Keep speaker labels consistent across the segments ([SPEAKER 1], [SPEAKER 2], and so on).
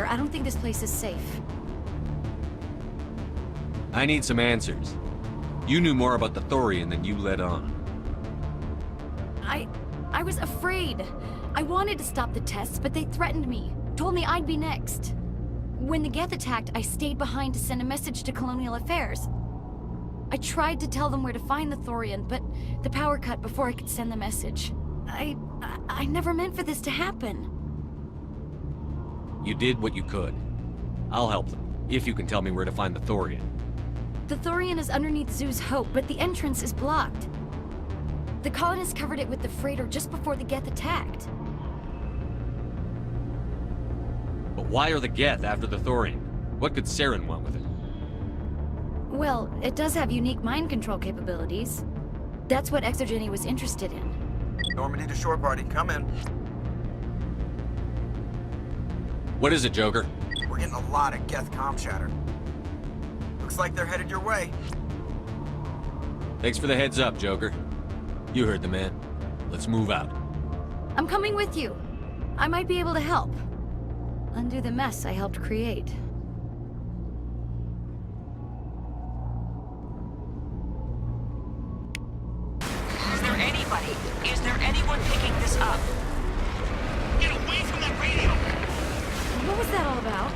[SPEAKER 1] I don't think this place is safe.
[SPEAKER 2] I need some answers. You knew more about the Thorian than you let on.
[SPEAKER 1] I was afraid. I wanted to stop the tests, but they threatened me. Told me I'd be next. When the Geth attacked, I stayed behind to send a message to Colonial Affairs. I tried to tell them where to find the Thorian, but the power cut before I could send the message. I never meant for this to happen.
[SPEAKER 2] You did what you could. I'll help them, if you can tell me where to find the Thorian.
[SPEAKER 1] The Thorian is underneath Zoo's Hope, but the entrance is blocked. The colonists covered it with the freighter just before the Geth attacked.
[SPEAKER 2] But why are the Geth after the Thorian? What could Saren want with it?
[SPEAKER 1] Well, it does have unique mind control capabilities. That's what Exogeny was interested in.
[SPEAKER 3] Normandy to shore party, come in.
[SPEAKER 2] What is it, Joker?
[SPEAKER 3] We're getting a lot of Geth comm chatter. Looks like they're headed your way.
[SPEAKER 2] Thanks for the heads up, Joker. You heard the man. Let's move out.
[SPEAKER 1] I'm coming with you. I might be able to help. Undo the mess I helped create.
[SPEAKER 4] Is there anyone picking this up?
[SPEAKER 5] Get away from that radio!
[SPEAKER 1] What was that all about?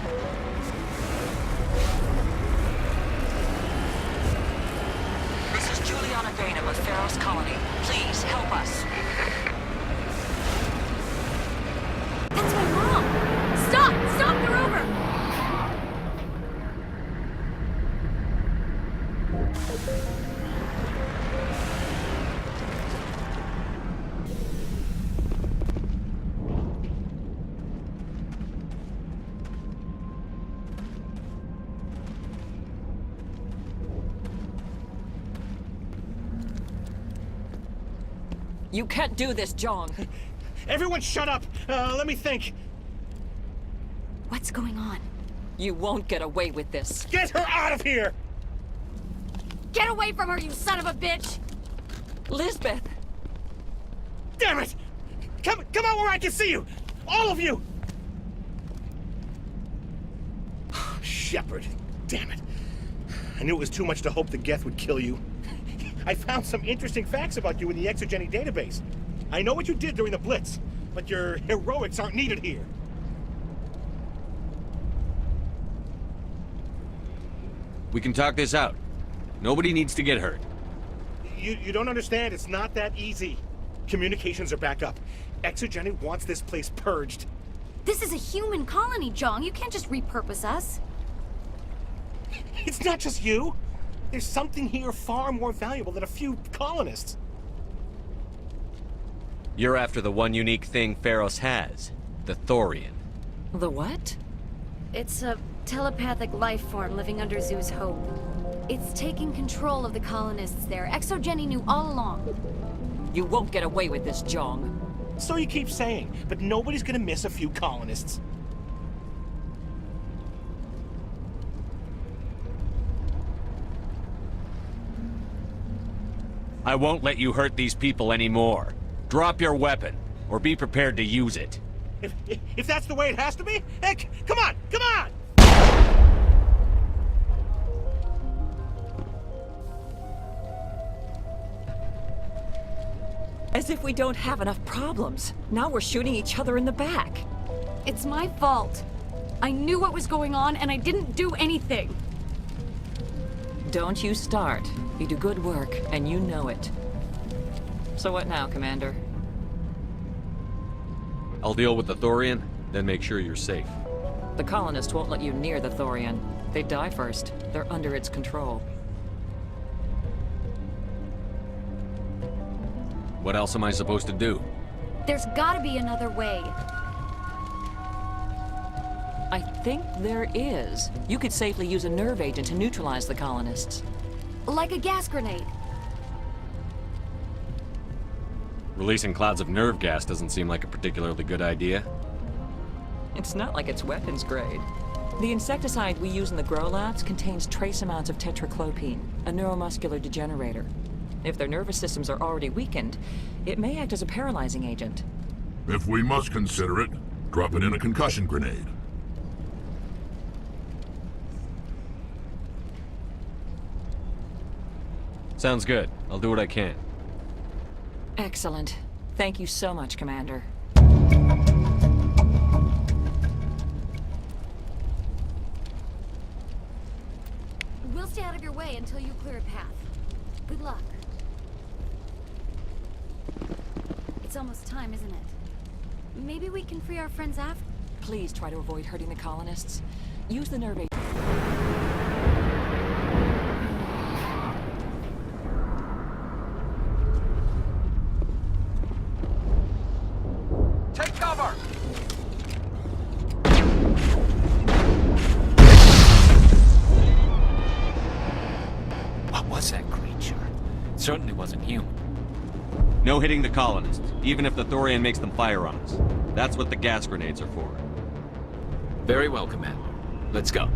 [SPEAKER 4] This is Juliana Bainham of Pharaoh's Colony. Please, help us.
[SPEAKER 1] That's my mom! Stop! Stop! They're over!
[SPEAKER 4] You can't do this, John.
[SPEAKER 5] Everyone shut up! Let me think.
[SPEAKER 1] What's going on?
[SPEAKER 4] You won't get away with this.
[SPEAKER 5] Get her out of here!
[SPEAKER 1] Get away from her, you son of a bitch!
[SPEAKER 4] Lisbeth!
[SPEAKER 5] Damn it! Come out where I can see you! All of you! Shepard, damn it. I knew it was too much to hope the Geth would kill you. I found some interesting facts about you in the Exogeny database. I know what you did during the Blitz, but your heroics aren't needed here.
[SPEAKER 2] We can talk this out. Nobody needs to get hurt.
[SPEAKER 5] You don't understand, it's not that easy. Communications are back up. Exogeny wants this place purged.
[SPEAKER 1] This is a human colony, Jong. You can't just repurpose us.
[SPEAKER 5] It's not just you. There's something here far more valuable than a few colonists.
[SPEAKER 2] You're after the one unique thing Pharos has, the Thorian.
[SPEAKER 4] The what?
[SPEAKER 1] It's a telepathic life form living under Zoo's Hope. It's taking control of the colonists there. Exogeny knew all along.
[SPEAKER 4] You won't get away with this, Jong.
[SPEAKER 5] So you keep saying, but nobody's gonna miss a few colonists.
[SPEAKER 2] I won't let you hurt these people anymore. Drop your weapon, or be prepared to use it.
[SPEAKER 5] If that's the way it has to be, heck, come on, come on!
[SPEAKER 4] As if we don't have enough problems. Now we're shooting each other in the back.
[SPEAKER 1] It's my fault. I knew what was going on, and I didn't do anything.
[SPEAKER 4] Don't you start. You do good work, and you know it. So what now, Commander?
[SPEAKER 2] I'll deal with the Thorian, then make sure you're safe.
[SPEAKER 4] The colonists won't let you near the Thorian. They die first. They're under its control.
[SPEAKER 2] What else am I supposed to do?
[SPEAKER 1] There's gotta be another way.
[SPEAKER 4] I think there is. You could safely use a nerve agent to neutralize the colonists.
[SPEAKER 1] Like a gas grenade.
[SPEAKER 2] Releasing clouds of nerve gas doesn't seem like a particularly good idea.
[SPEAKER 4] It's not like it's weapons grade. The insecticide we use in the grow labs contains trace amounts of tetraclopine, a neuromuscular degenerator. If their nervous systems are already weakened, it may act as a paralyzing agent.
[SPEAKER 6] If we must consider it, drop it in a concussion grenade.
[SPEAKER 2] Sounds good. I'll do what I can.
[SPEAKER 4] Excellent. Thank you so much, Commander.
[SPEAKER 1] We'll stay out of your way until you clear a path. Good luck. It's almost time, isn't it? Maybe we can free our friends after.
[SPEAKER 4] Please try to avoid hurting the colonists. Use the nerve agent.
[SPEAKER 3] Take cover!
[SPEAKER 6] What was that creature? It certainly wasn't human.
[SPEAKER 2] No hitting the colonists, even if the Thorian makes them fire on us. That's what the gas grenades are for.
[SPEAKER 6] Very well, Commander. Let's go.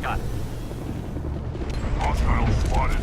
[SPEAKER 6] Got it.
[SPEAKER 7] Hostile spotted.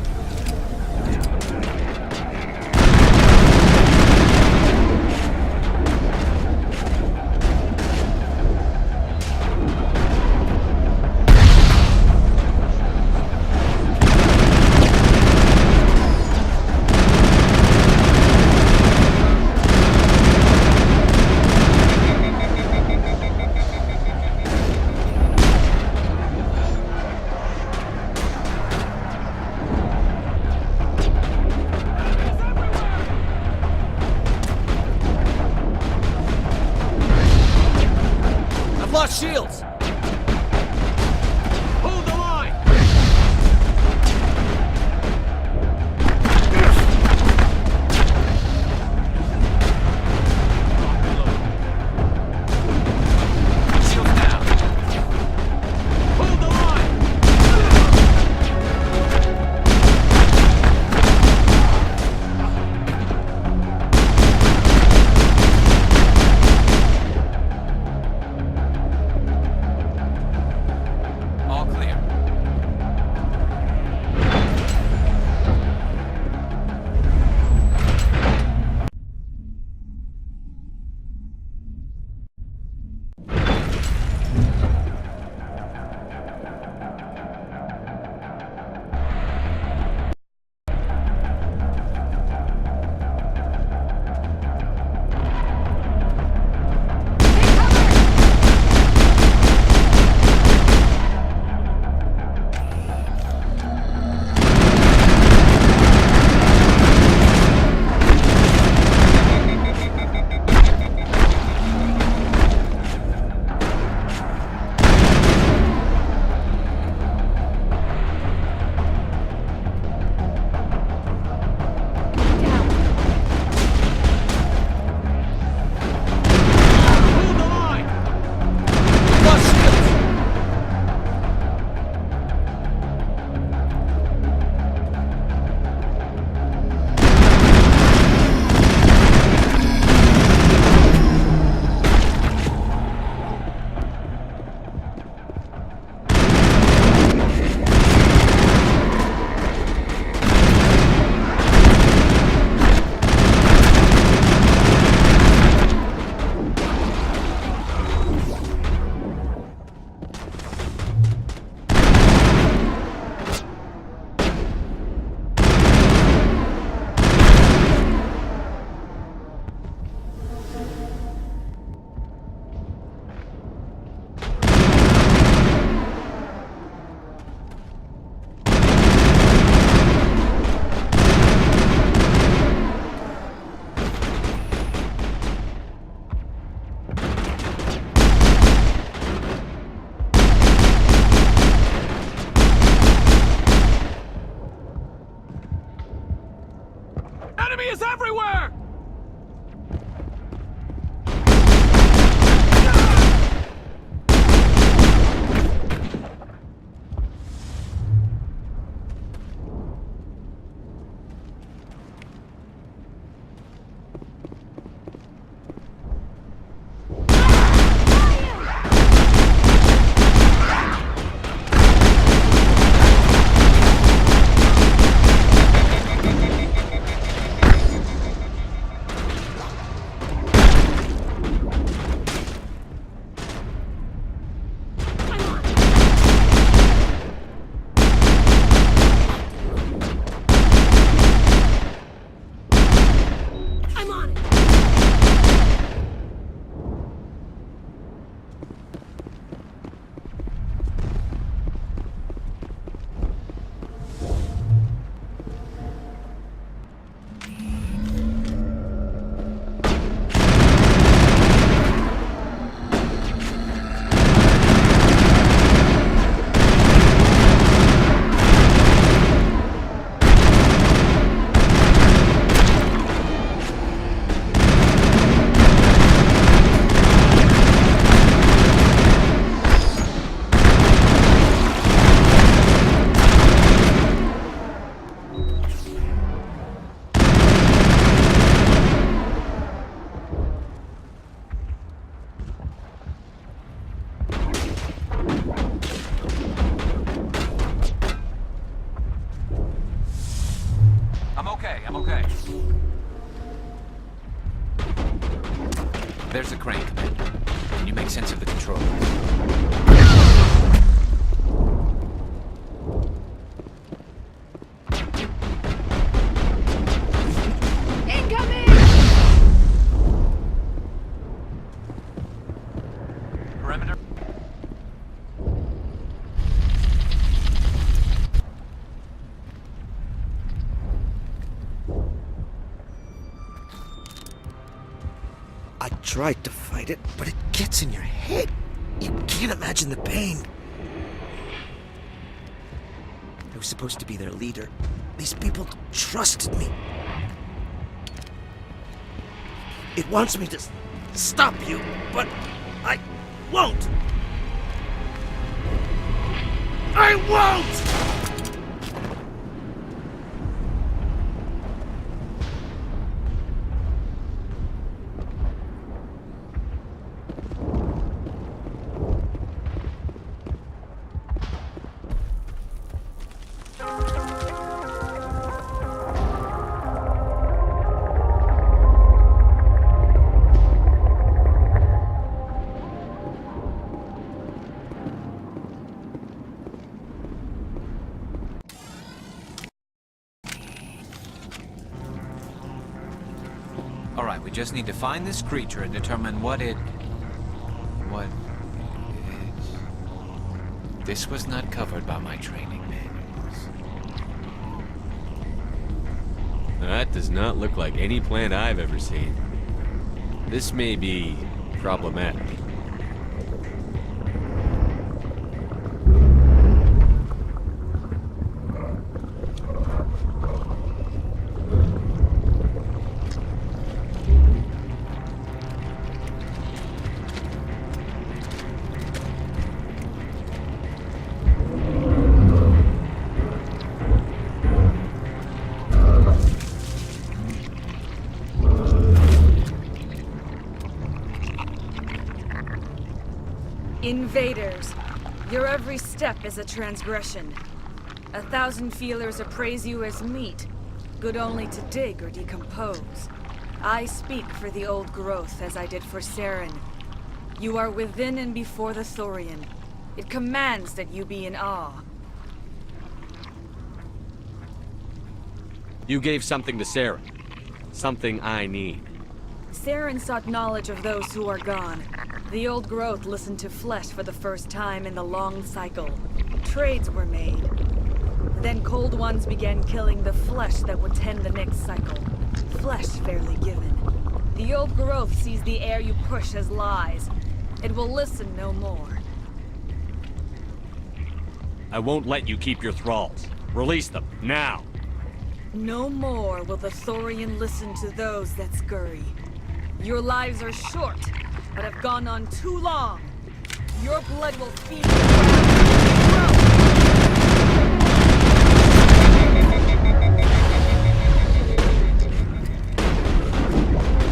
[SPEAKER 2] I've lost shields! Hold the line!
[SPEAKER 6] Shields down.
[SPEAKER 2] Hold the line!
[SPEAKER 6] There's the crane, Commander. Can you make sense of the controls? Perimeter.
[SPEAKER 7] I tried to fight it, but it gets in your head. You can't imagine the pain. I was supposed to be their leader. These people trusted me. It wants me to stop you, but I won't. I won't!
[SPEAKER 6] Alright, we just need to find this creature and determine what it... What... is. This was not covered by my training manuals.
[SPEAKER 2] That does not look like any plant I've ever seen. This may be problematic.
[SPEAKER 8] Invaders, your every step is a transgression. 1,000 feelers appraise you as meat, good only to dig or decompose. I speak for the old growth as I did for Saren. You are within and before the Thorian. It commands that you be in awe.
[SPEAKER 2] You gave something to Sarah. Something I need.
[SPEAKER 8] Saren sought knowledge of those who are gone. The old growth listened to flesh for the first time in the long cycle. Trades were made. Then cold ones began killing the flesh that would tend the next cycle. Flesh fairly given. The old growth sees the air you push as lies. It will listen no more.
[SPEAKER 2] I won't let you keep your thralls. Release them, now!
[SPEAKER 8] No more will the Thorian listen to those that scurry. Your lives are short, but have gone on too long. Your blood will feed the ground.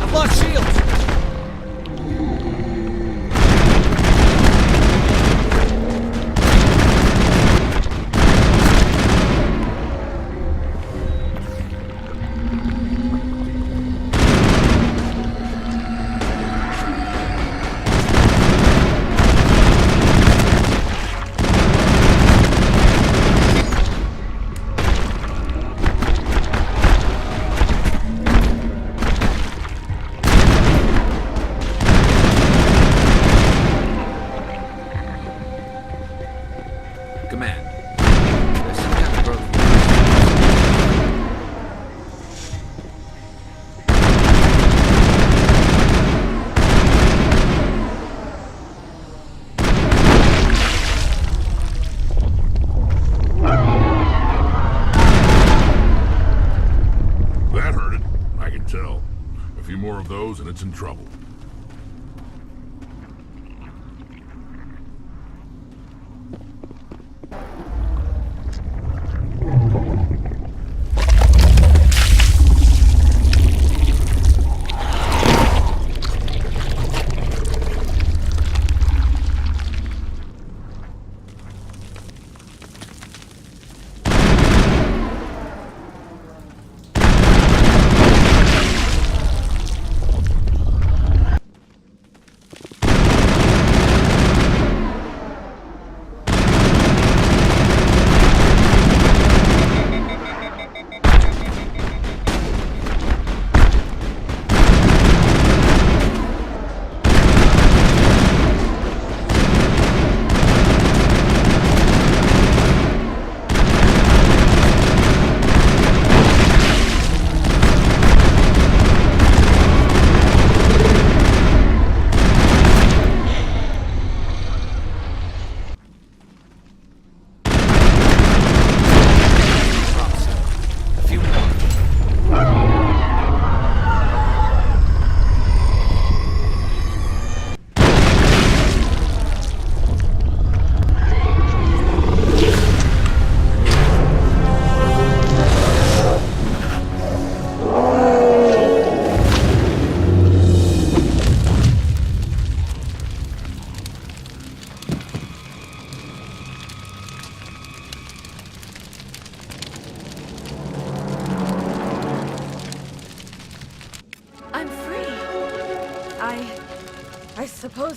[SPEAKER 2] I've lost shields!
[SPEAKER 6] Command. There's some kind of growth.
[SPEAKER 9] That hurt it. I can tell. A few more of those and it's in trouble.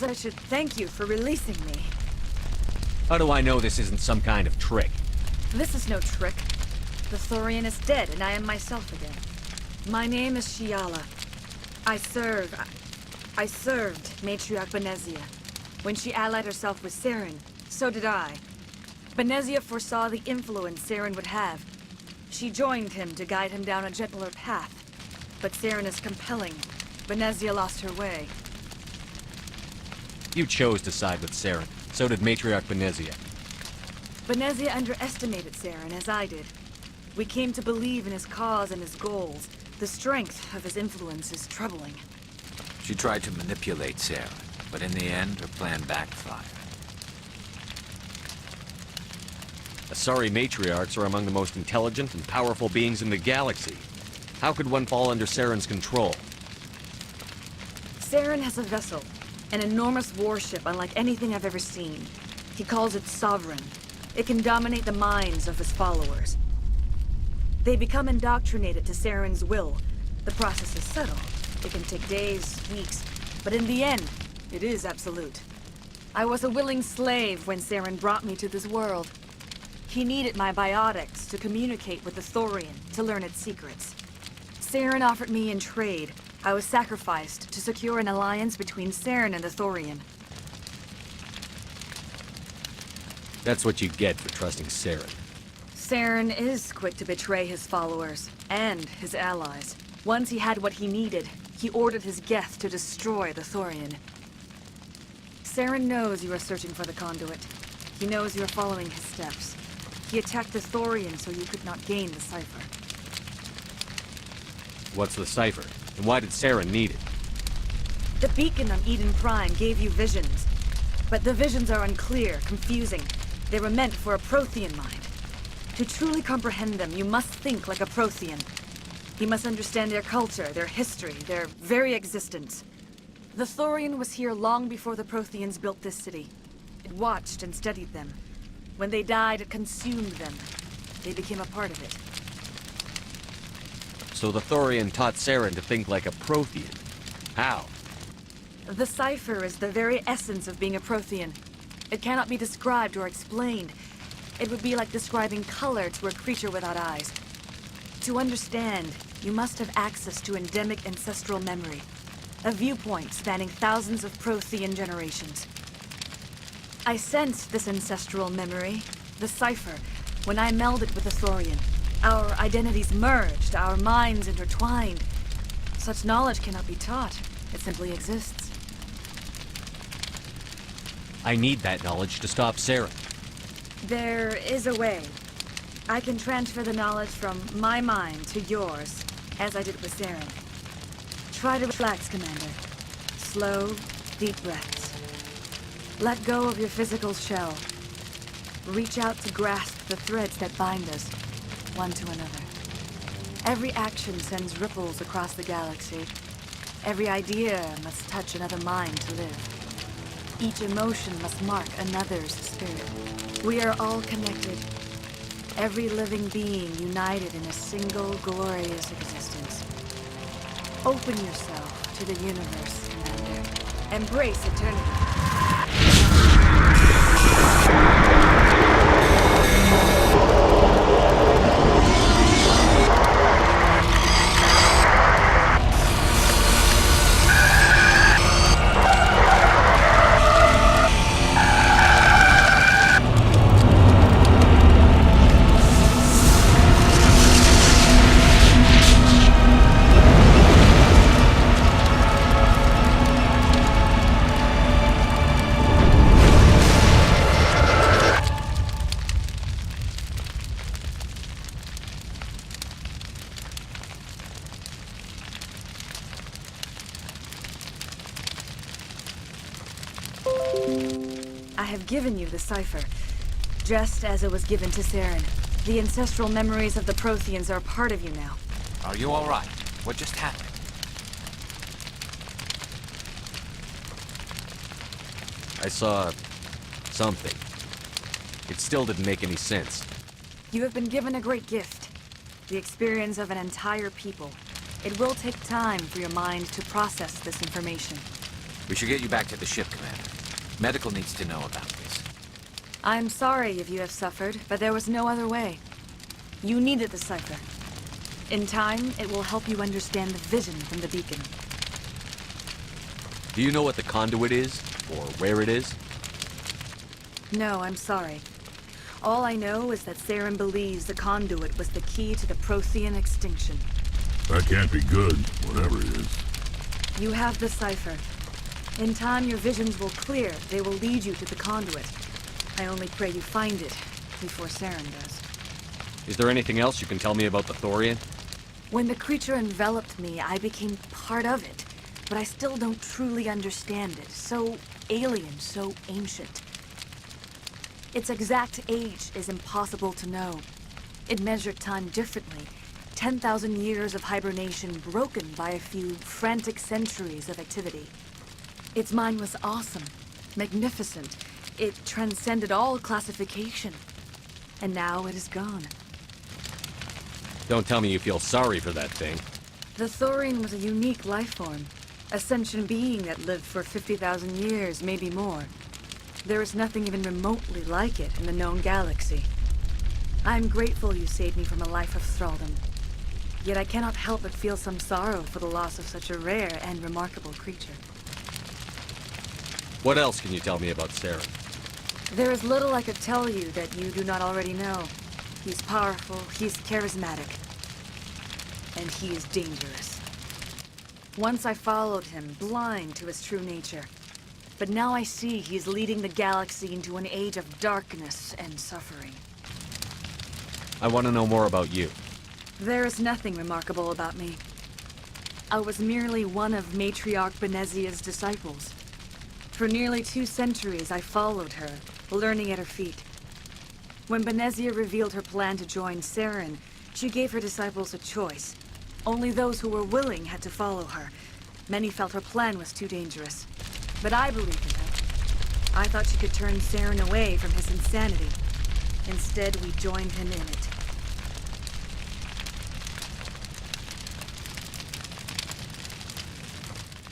[SPEAKER 8] I should thank you for releasing me.
[SPEAKER 2] How do I know this isn't some kind of trick?
[SPEAKER 8] This is no trick. The Thorian is dead, and I am myself again. My name is Shiala. I served Matriarch Benezia. When she allied herself with Saren, so did I. Benezia foresaw the influence Saren would have. She joined him to guide him down a gentler path. But Saren is compelling. Benezia lost her way.
[SPEAKER 2] You chose to side with Saren. So did Matriarch Benezia.
[SPEAKER 8] Benezia underestimated Saren, as I did. We came to believe in his cause and his goals. The strength of his influence is troubling.
[SPEAKER 6] She tried to manipulate Sarah, but in the end, her plan backfired.
[SPEAKER 2] Asari matriarchs are among the most intelligent and powerful beings in the galaxy. How could one fall under Saren's control?
[SPEAKER 8] Saren has a vessel, an enormous warship unlike anything I've ever seen. He calls it Sovereign. It can dominate the minds of his followers. They become indoctrinated to Saren's will. The process is subtle. It can take days, weeks, but in the end, it is absolute. I was a willing slave when Saren brought me to this world. He needed my biotics to communicate with the Thorian, to learn its secrets. Saren offered me in trade. I was sacrificed to secure an alliance between Saren and the Thorian.
[SPEAKER 2] That's what you get for trusting Saren.
[SPEAKER 8] Saren is quick to betray his followers, and his allies. Once he had what he needed, he ordered his Geth to destroy the Thorian. Saren knows you are searching for the conduit. He knows you are following his steps. He attacked the Thorian so you could not gain the cipher.
[SPEAKER 2] What's the cipher? And why did Saren need it?
[SPEAKER 8] The beacon on Eden Prime gave you visions. But the visions are unclear, confusing. They were meant for a Prothean mind. To truly comprehend them, you must think like a Prothean. You must understand their culture, their history, their very existence. The Thorian was here long before the Protheans built this city. It watched and studied them. When they died, it consumed them. They became a part of it.
[SPEAKER 2] So the Thorian taught Saren to think like a Prothean. How?
[SPEAKER 8] The cipher is the very essence of being a Prothean. It cannot be described or explained. It would be like describing color to a creature without eyes. To understand, you must have access to endemic ancestral memory. A viewpoint spanning thousands of Prothean generations. I sensed this ancestral memory, the cipher, when I melded with the Thorian. Our identities merged, our minds intertwined. Such knowledge cannot be taught. It simply exists.
[SPEAKER 2] I need that knowledge to stop Saren.
[SPEAKER 8] There is a way. I can transfer the knowledge from my mind to yours, as I did with Saren. Try to relax, Commander. Slow, deep breaths. Let go of your physical shell. Reach out to grasp the threads that bind us, one to another. Every action sends ripples across the galaxy. Every idea must touch another mind to live. Each emotion must mark another's spirit. We are all connected. Every living being united in a single glorious existence. Open yourself to the universe, Commander. Embrace eternity. I have given you the cipher, just as it was given to Saren. The ancestral memories of the Protheans are a part of you now.
[SPEAKER 6] Are you all right? What just happened?
[SPEAKER 2] I saw something. It still didn't make any sense.
[SPEAKER 8] You have been given a great gift. The experience of an entire people. It will take time for your mind to process this information.
[SPEAKER 6] We should get you back to the ship, Commander. Medical needs to know about this.
[SPEAKER 8] I'm sorry if you have suffered, but there was no other way. You needed the cipher. In time, it will help you understand the vision from the beacon.
[SPEAKER 2] Do you know what the conduit is? Or where it is?
[SPEAKER 8] No, I'm sorry. All I know is that Saren believes the conduit was the key to the Prothean extinction.
[SPEAKER 9] That can't be good, whatever it is.
[SPEAKER 8] You have the cipher. In time, your visions will clear. They will lead you to the conduit. I only pray you find it before Saren does.
[SPEAKER 2] Is there anything else you can tell me about the Thorian?
[SPEAKER 8] When the creature enveloped me, I became part of it. But I still don't truly understand it. So alien, so ancient. Its exact age is impossible to know. It measured time differently. 10,000 years of hibernation broken by a few frantic centuries of activity. Its mind was awesome, magnificent. It transcended all classification. And now it is gone.
[SPEAKER 2] Don't tell me you feel sorry for that thing.
[SPEAKER 8] The Thorian was a unique life form. A sentient being that lived for 50,000 years, maybe more. There is nothing even remotely like it in the known galaxy. I'm grateful you saved me from a life of thraldom. Yet I cannot help but feel some sorrow for the loss of such a rare and remarkable creature.
[SPEAKER 2] What else can you tell me about Saren?
[SPEAKER 8] There is little I could tell you that you do not already know. He's powerful, he's charismatic, and he is dangerous. Once I followed him, blind to his true nature. But now I see he's leading the galaxy into an age of darkness and suffering.
[SPEAKER 2] I want to know more about you.
[SPEAKER 8] There is nothing remarkable about me. I was merely one of Matriarch Benezia's disciples. For nearly 2 centuries, I followed her, learning at her feet. When Benezia revealed her plan to join Saren, she gave her disciples a choice. Only those who were willing had to follow her. Many felt her plan was too dangerous. But I believed in her. I thought she could turn Saren away from his insanity. Instead, we joined him in it.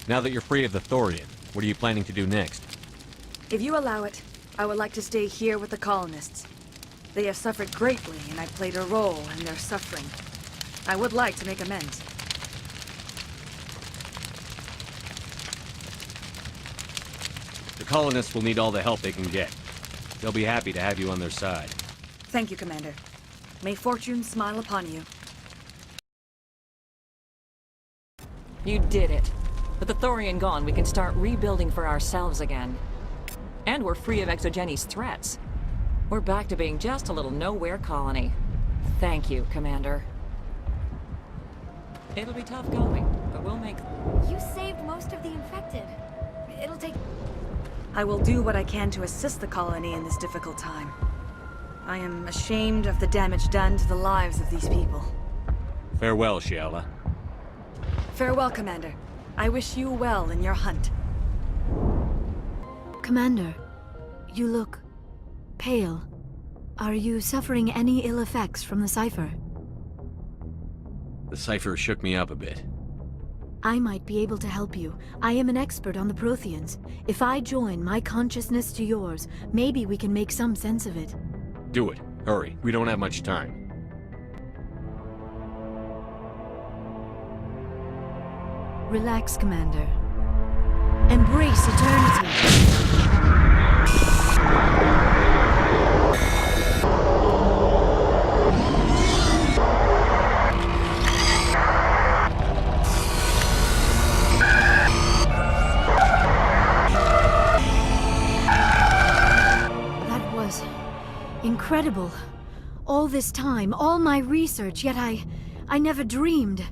[SPEAKER 2] Now that you're free of the Thorian, what are you planning to do next?
[SPEAKER 8] If you allow it, I would like to stay here with the colonists. They have suffered greatly, and I played a role in their suffering. I would like to make amends.
[SPEAKER 2] The colonists will need all the help they can get. They'll be happy to have you on their side.
[SPEAKER 8] Thank you, Commander. May fortune smile upon you.
[SPEAKER 4] You did it. With the Thorian gone, we can start rebuilding for ourselves again. And we're free of Exogeni's threats. We're back to being just a little nowhere colony. Thank you, Commander. It'll be tough going, but we'll make...
[SPEAKER 1] You saved most of the infected. It'll take...
[SPEAKER 8] I will do what I can to assist the colony in this difficult time. I am ashamed of the damage done to the lives of these people.
[SPEAKER 2] Farewell, Shiala.
[SPEAKER 8] Farewell, Commander. I wish you well in your hunt.
[SPEAKER 10] Commander, you look pale. Are you suffering any ill effects from the cipher?
[SPEAKER 2] The cipher shook me up a bit.
[SPEAKER 10] I might be able to help you. I am an expert on the Protheans. If I join my consciousness to yours, maybe we can make some sense of it.
[SPEAKER 2] Do it. Hurry. We don't have much time.
[SPEAKER 10] Relax, Commander. Embrace eternity. That was incredible. All this time, all my research, yet I never dreamed.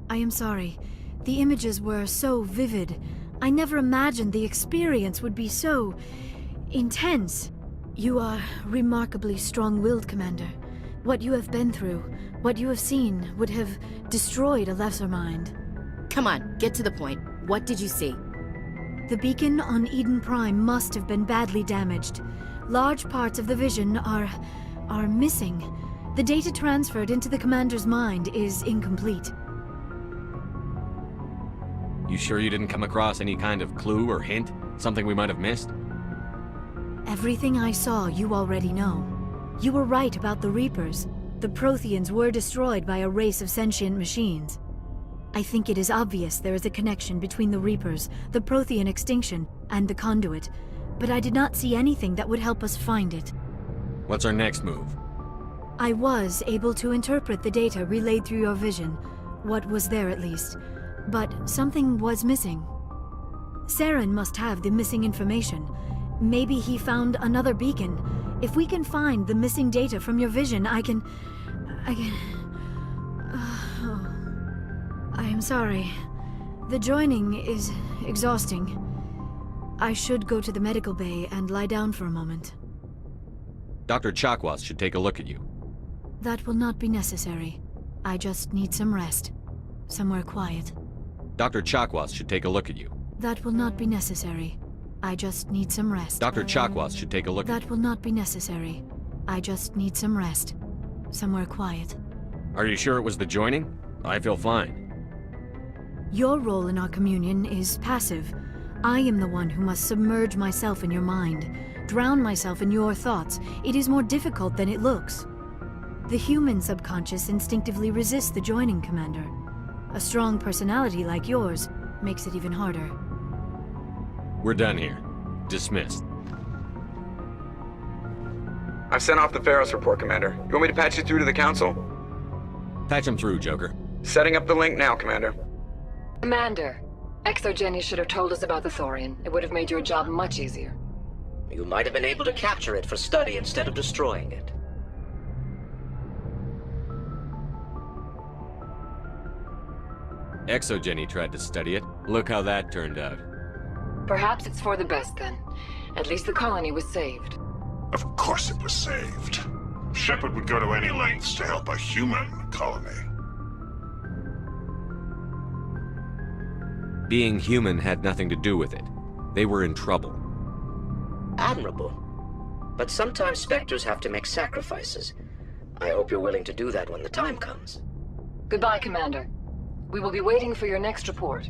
[SPEAKER 10] I am sorry. The images were so vivid. I never imagined the experience would be so intense. You are remarkably strong-willed, Commander. What you have been through, what you have seen, would have destroyed a lesser mind.
[SPEAKER 11] Come on, get to the point. What did you see?
[SPEAKER 10] The beacon on Eden Prime must have been badly damaged. Large parts of the vision are missing. The data transferred into the Commander's mind is incomplete.
[SPEAKER 2] You sure you didn't come across any kind of clue or hint? Something we might have missed?
[SPEAKER 10] Everything I saw, you already know. You were right about the Reapers. The Protheans were destroyed by a race of sentient machines. I think it is obvious there is a connection between the Reapers, the Prothean extinction, and the Conduit, but I did not see anything that would help us find it.
[SPEAKER 2] What's our next move?
[SPEAKER 10] I was able to interpret the data relayed through your vision, what was there at least, but something was missing. Saren must have the missing information. Maybe he found another beacon. If we can find the missing data from your vision, I can... I am sorry. The joining is exhausting. I should go to the medical bay and lie down for a moment.
[SPEAKER 2] Dr. Chakwas should take a look at you.
[SPEAKER 10] That will not be necessary. I just need some rest. Somewhere quiet.
[SPEAKER 2] Dr. Chakwas should take a look at you.
[SPEAKER 10] That will not be necessary. I just need some rest.
[SPEAKER 2] Dr. Chakwas should take a look at you.
[SPEAKER 10] That will not be necessary. I just need some rest. Somewhere quiet.
[SPEAKER 2] Are you sure it was the joining? I feel fine.
[SPEAKER 10] Your role in our communion is passive. I am the one who must submerge myself in your mind, drown myself in your thoughts. It is more difficult than it looks. The human subconscious instinctively resists the joining, Commander. A strong personality like yours makes it even harder.
[SPEAKER 2] We're done here. Dismissed.
[SPEAKER 3] I've sent off the Pharos report, Commander. You want me to patch you through to the Council?
[SPEAKER 2] Patch him through, Joker.
[SPEAKER 3] Setting up the link now, Commander.
[SPEAKER 12] Commander, Exogeny should have told us about the Thorian. It would have made your job much easier.
[SPEAKER 13] You might have been able to capture it for study instead of destroying it.
[SPEAKER 2] Exogeny tried to study it. Look how that turned out.
[SPEAKER 12] Perhaps it's for the best then. At least the colony was saved.
[SPEAKER 9] Of course it was saved. Shepard would go to any lengths to help a human colony.
[SPEAKER 2] Being human had nothing to do with it. They were in trouble.
[SPEAKER 13] Admirable. But sometimes Spectres have to make sacrifices. I hope you're willing to do that when the time comes.
[SPEAKER 12] Goodbye, Commander. We will be waiting for your next report.